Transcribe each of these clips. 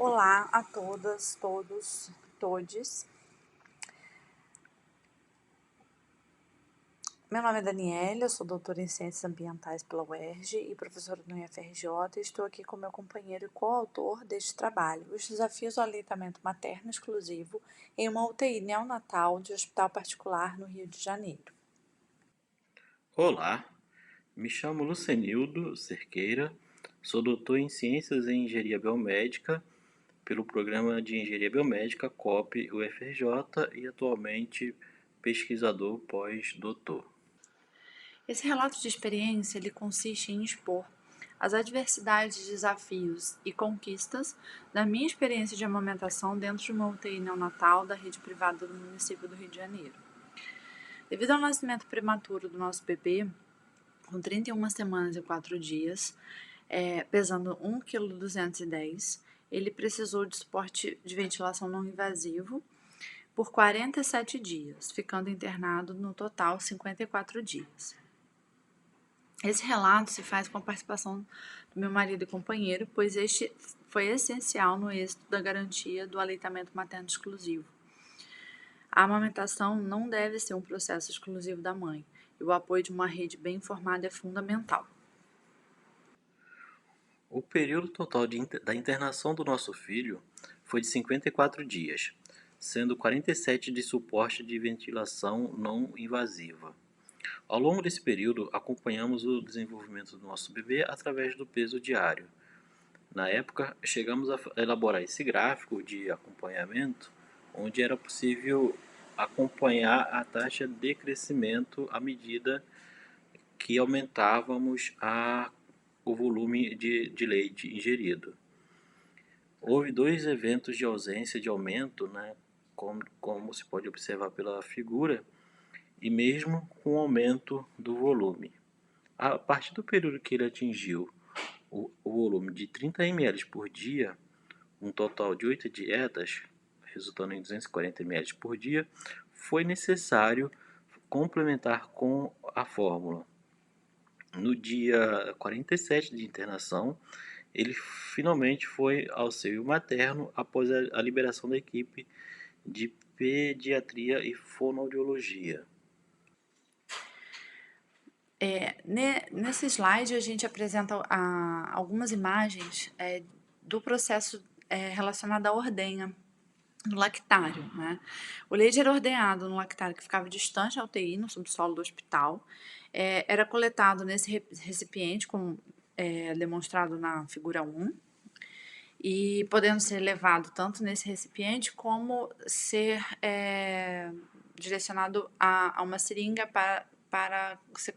Olá a todas, todos, todes. Meu nome é Daniela, eu sou doutora em Ciências Ambientais pela UERJ e professora no IFRJ e estou aqui com meu companheiro e coautor deste trabalho, Os Desafios do Aleitamento Materno Exclusivo em uma UTI neonatal de hospital particular no Rio de Janeiro. Olá, me chamo Lucenildo Cerqueira, sou doutor em Ciências em Engenharia Biomédica pelo Programa de Engenharia Biomédica COP UFRJ e atualmente pesquisador pós-doutor. Esse relato de experiência ele consiste em expor as adversidades, desafios e conquistas da minha experiência de amamentação dentro de uma UTI neonatal da rede privada do município do Rio de Janeiro. Devido ao nascimento prematuro do nosso bebê, com 31 semanas e 4 dias, pesando 1,210 kg, ele precisou de suporte de ventilação não invasivo por 47 dias, ficando internado no total 54 dias. Esse relato se faz com a participação do meu marido e companheiro, pois este foi essencial no êxito da garantia do aleitamento materno exclusivo. A amamentação não deve ser um processo exclusivo da mãe, e o apoio de uma rede bem informada é fundamental. O período total da internação do nosso filho foi de 54 dias, sendo 47 de suporte de ventilação não invasiva. Ao longo desse período, acompanhamos o desenvolvimento do nosso bebê através do peso diário. Na época, chegamos a elaborar esse gráfico de acompanhamento, onde era possível acompanhar a taxa de crescimento à medida que aumentávamos o volume de leite ingerido. Houve dois eventos de ausência de aumento, né, como se pode observar pela figura, e mesmo com o aumento do volume. A partir do período que ele atingiu o volume de 30 ml por dia, um total de 8 dietas, resultando em 240 ml por dia, foi necessário complementar com a fórmula. No dia 47 de internação, ele finalmente foi ao seio materno após a liberação da equipe de pediatria e fonoaudiologia. Nesse slide, a gente apresenta algumas imagens do processo relacionado à ordenha no lactário, né? O leite era ordenhado no lactário que ficava distante da UTI, no subsolo do hospital. Era coletado nesse recipiente, como demonstrado na figura 1, e podendo ser levado tanto nesse recipiente como ser direcionado a uma seringa para ser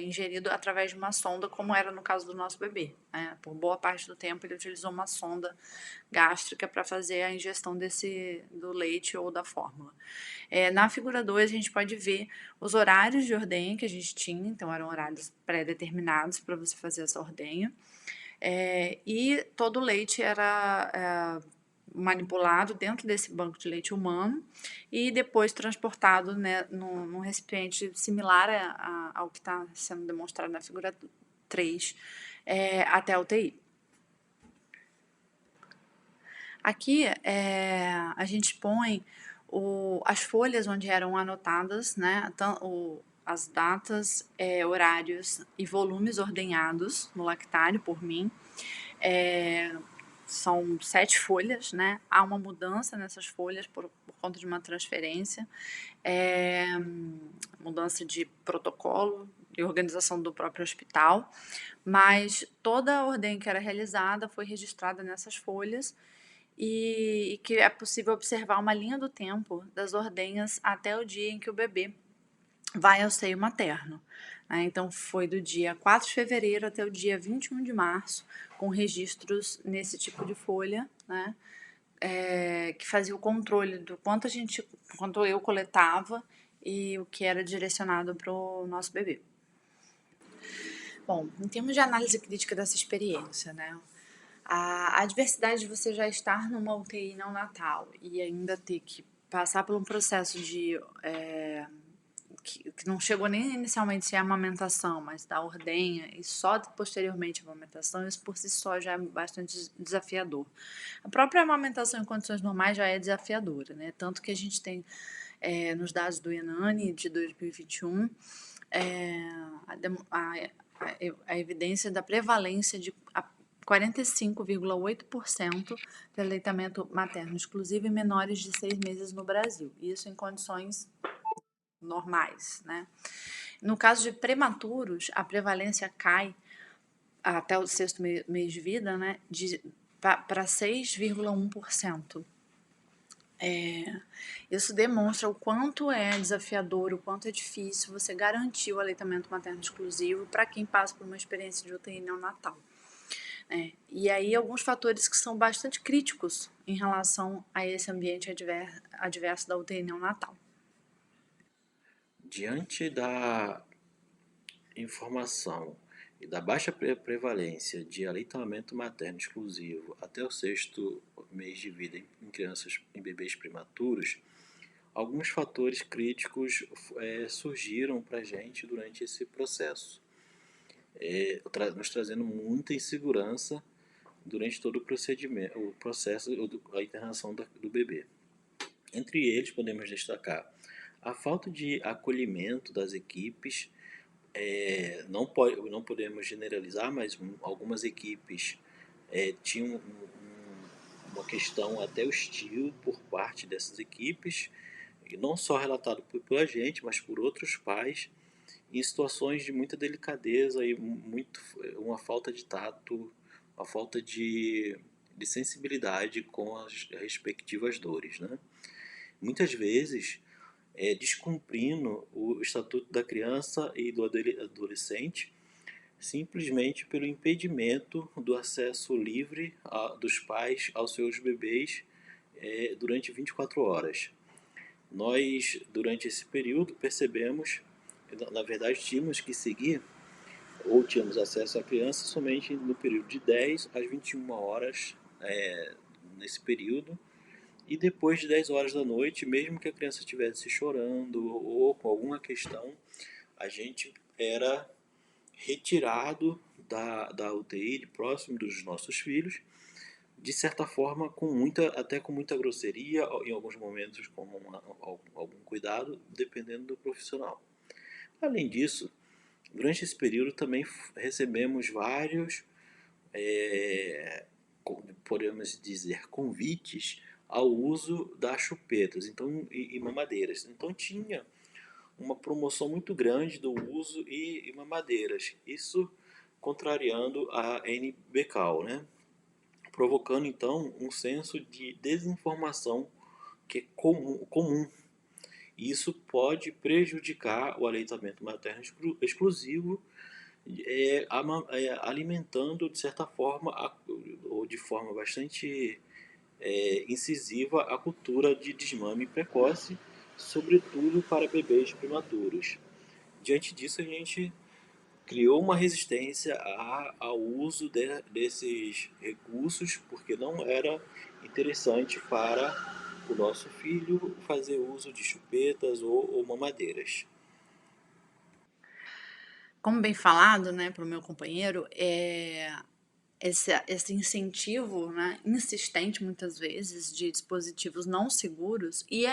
ingerido através de uma sonda, como era no caso do nosso bebê, né? Por boa parte do tempo ele utilizou uma sonda gástrica para fazer a ingestão do leite ou da fórmula. Na figura 2 a gente pode ver os horários de ordenha que a gente tinha, então eram horários pré-determinados para você fazer essa ordenha. E todo o leite era manipulado dentro desse banco de leite humano e depois transportado, né, num recipiente similar ao que está sendo demonstrado na figura 3, até a UTI. Aqui a gente põe as folhas onde eram anotadas, né, as datas, horários e volumes ordenhados no lactário por mim. São 7 folhas, né? Há uma mudança nessas folhas por conta de uma transferência, mudança de protocolo e organização do próprio hospital, mas toda a ordem que era realizada foi registrada nessas folhas e que é possível observar uma linha do tempo das ordenhas até o dia em que o bebê vai ao seio materno. Né? Então, foi do dia 4 de fevereiro até o dia 21 de março, com registros nesse tipo de folha, né? Que fazia o controle do quanto eu coletava e o que era direcionado para o nosso bebê. Bom, em termos de análise crítica dessa experiência, né? A adversidade de você já estar numa UTI neonatal e ainda ter que passar por um processo de que não chegou nem inicialmente a ser a amamentação, mas da ordenha e só posteriormente a amamentação, isso por si só já é bastante desafiador. A própria amamentação em condições normais já é desafiadora, né? Tanto que a gente tem nos dados do INANI de 2021 a, a evidência da prevalência de 45,8% de aleitamento materno exclusivo em menores de 6 meses no Brasil. Isso em condições normais, né? No caso de prematuros, a prevalência cai até o sexto mês de vida, né, para 6,1%. Isso demonstra o quanto é desafiador, o quanto é difícil você garantir o aleitamento materno exclusivo para quem passa por uma experiência de UTI neonatal. E aí alguns fatores que são bastante críticos em relação a esse ambiente adverso da UTI neonatal. Diante da informação e da baixa prevalência de aleitamento materno exclusivo até o sexto mês de vida em crianças, em bebês prematuros, alguns fatores críticos surgiram para a gente durante esse processo, nos trazendo muita insegurança durante todo o processo, a internação do bebê. Entre eles, podemos destacar a falta de acolhimento das equipes. Não podemos generalizar, mas algumas equipes tinham uma questão até hostil por parte dessas equipes, e não só relatado pela gente, mas por outros pais, em situações de muita delicadeza e uma falta de tato, uma falta de sensibilidade com as respectivas dores, né? Muitas vezes, descumprindo o Estatuto da Criança e do Adolescente, simplesmente pelo impedimento do acesso livre dos pais aos seus bebês durante 24 horas. Nós, durante esse período, percebemos, na verdade, tínhamos que seguir, ou tínhamos acesso à criança somente no período de 10 às 21 horas, nesse período, e depois de 10 horas da noite, mesmo que a criança estivesse chorando ou com alguma questão, a gente era retirado da UTI, próximo dos nossos filhos, de certa forma até com muita grosseria, em alguns momentos com algum cuidado, dependendo do profissional. Além disso, durante esse período também recebemos vários, podemos dizer, convites ao uso das chupetas e mamadeiras. Então tinha uma promoção muito grande do uso e mamadeiras. Isso contrariando a NBCAL, né? Provocando então um senso de desinformação que é comum. E isso pode prejudicar o aleitamento materno exclusivo, alimentando de certa forma, ou de forma bastante incisiva, a cultura de desmame precoce, sobretudo para bebês prematuros. Diante disso, a gente criou uma resistência ao uso desses recursos, porque não era interessante para o nosso filho fazer uso de chupetas ou mamadeiras. Como bem falado, né, para o meu companheiro, esse incentivo, né, insistente muitas vezes de dispositivos não seguros e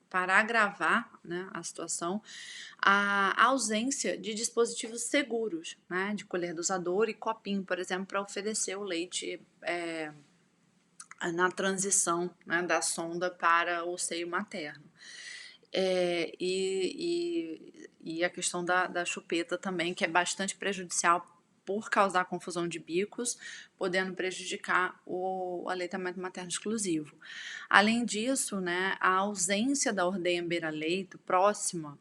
para agravar, né, a situação, a ausência de dispositivos seguros, né, de colher dosador e copinho, por exemplo, para oferecer o leite na transição, né, da sonda para o seio materno. E a questão da chupeta também, que é bastante prejudicial por causar confusão de bicos, podendo prejudicar o aleitamento materno exclusivo. Além disso, né, a ausência da ordenha beira-leito próxima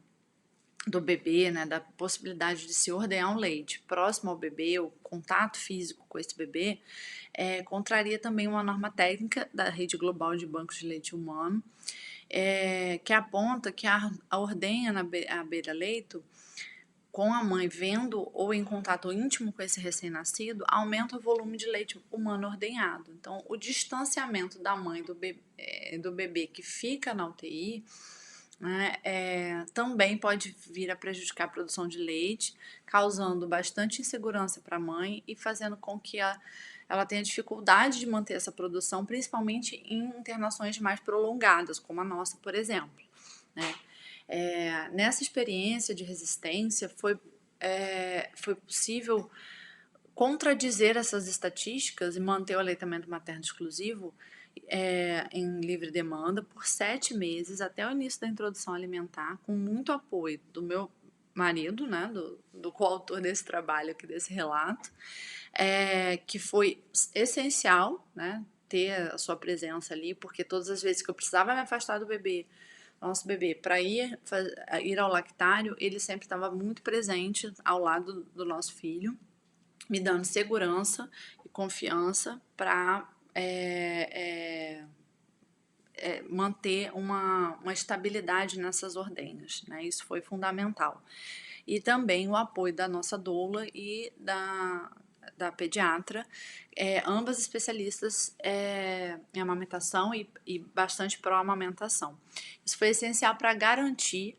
do bebê, né, da possibilidade de se ordenhar um leite próximo ao bebê, o contato físico com esse bebê, contraria também uma norma técnica da Rede Global de Bancos de Leite Humano, que aponta que a ordenha à beira-leito, com a mãe vendo ou em contato íntimo com esse recém-nascido, aumenta o volume de leite humano ordenhado. Então, o distanciamento da mãe do bebê que fica na UTI né, também pode vir a prejudicar a produção de leite, causando bastante insegurança para a mãe e fazendo com que ela tenha dificuldade de manter essa produção, principalmente em internações mais prolongadas, como a nossa, por exemplo, né. Nessa experiência de resistência foi possível contradizer essas estatísticas e manter o aleitamento materno exclusivo em livre demanda por 7 meses até o início da introdução alimentar, com muito apoio do meu marido, né, do coautor desse trabalho aqui, desse relato, que foi essencial, né, ter a sua presença ali, porque todas as vezes que eu precisava me afastar do bebê, nosso bebê, para ir ao lactário, ele sempre estava muito presente ao lado do nosso filho, me dando segurança e confiança para manter uma estabilidade nessas ordenhas, né? Isso foi fundamental. E também o apoio da nossa doula e da pediatra, ambas especialistas em amamentação e bastante pró-amamentação. Isso foi essencial para garantir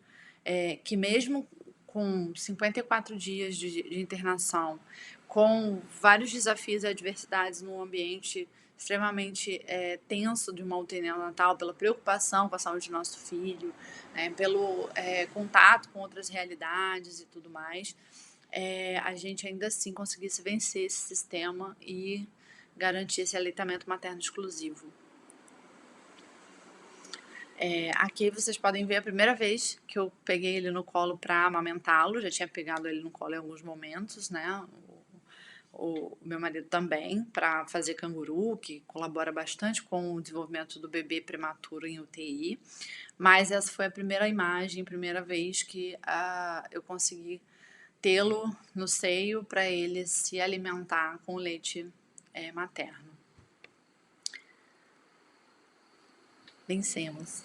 que mesmo com 54 dias de internação, com vários desafios e adversidades num ambiente extremamente tenso de uma UTI neonatal, pela preocupação com a saúde do nosso filho, né, pelo contato com outras realidades e tudo mais, a gente ainda assim conseguisse vencer esse sistema e garantir esse aleitamento materno exclusivo. Aqui vocês podem ver a primeira vez que eu peguei ele no colo para amamentá-lo, já tinha pegado ele no colo em alguns momentos, né? O meu marido também, para fazer canguru, que colabora bastante com o desenvolvimento do bebê prematuro em UTI. Mas essa foi a primeira imagem, primeira vez que eu consegui tê-lo no seio para ele se alimentar com leite materno. Vencemos.